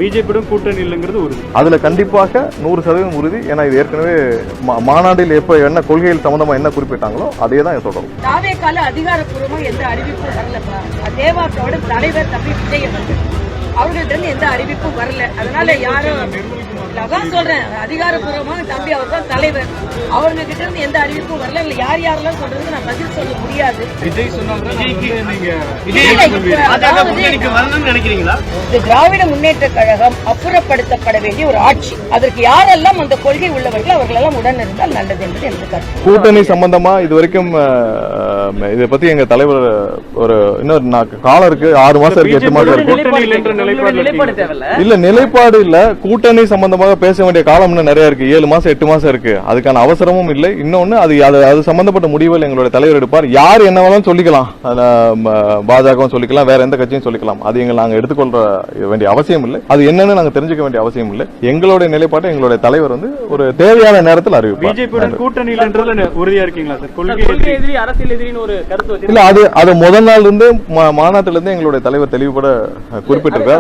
பிஜேபியுடன் கூட்டணி இல்லைங்கிறது உறுதி. அதுல கண்டிப்பாக 100% உறுதி. ஏன்னா இது ஏற்கனவே மாநாட்டில் எப்ப என்ன கொள்கைகள் சம்பந்தமா என்ன குறிப்பிட்டாங்களோ அதே தான் தொடரும். தாவேக்கால அதிகாரப்பூர்வமா எந்த அறிவிப்பும் வரலப்பா. தேவாக்கோட தலைவர் தம்பி விஜய் அவர்கள்ட்ட எந்த அறிவிப்பும் வரல. அதனால யாரும் அதான் சொல்றேன், அதிகாரப்பூர்வமாக தம்பி அவர் தான் தலைவர், அவங்க கிட்ட இருந்து எந்த அறிவிப்பும் வரல. இல்ல யார் யாரெல்லாம் சொல்றது நான் பதில் சொல்ல முடியாது. விஜய் நினைக்கிறீங்களா? திராவிட முன்னேற்ற கழகம் அப்புறப்படுத்தப்பட வேண்டிய ஒரு ஆட்சி. அதற்கு யாரெல்லாம் அந்த கொள்கை உள்ளவர்கள் அவர்கள் எல்லாம் உடன் இருந்தால் நல்லது என்பது எனக்கு கருத்து. கூட்டணி சம்பந்தமா இதுவரைக்கும் இதை பத்தி எங்க தலைவர் ஒரு இன்னொரு காலம் இருக்கு, 6 மாசம் இருக்கு, 8 மாசம் இருக்கு. இல்ல நிலைப்பாடு இல்ல, கூட்டணி சம்பந்தமாக பேச வேண்டிய காலம் இன்னும் நிறைய இருக்கு. 7 மாசம் 8 மாசம் இருக்கு. அதுக்கான அவசரமும் இல்லை. இன்னொன்னு அது சம்பந்தப்பட்ட முடிவுகள் எங்களுடைய தலைவர் எடுப்பார். யார் என்ன வேணாலும் சொல்லிக்கலாம், பாஜகவும் சொல்லிக்கலாம், வேற எந்த கட்சியும் சொல்லிக்கலாம். அது நாங்க எடுத்துக்கொள்ள வேண்டிய அவசியம் இல்லை. அது என்னன்னு நாங்க தெரிஞ்சுக்க வேண்டிய அவசியம் இல்லை. எங்களுடைய நிலைப்பாட்டை எங்களுடைய தலைவர் ஒரு தேவையான நேரத்தில் அறிவிப்பார். பிஜேபியுடன் கூட்டணியில உறுதியா இருக்கீங்களா சார்? கொள்கை எதிரி, அரசியல் எதிரின்னு ஒரு கருத்து இல்ல, அது முதல் நாள் இருந்து மாநாட்டில இருந்து எங்களுடைய தலைவர் தெளிவுபட குறிப்பிட்டிருக்கார்.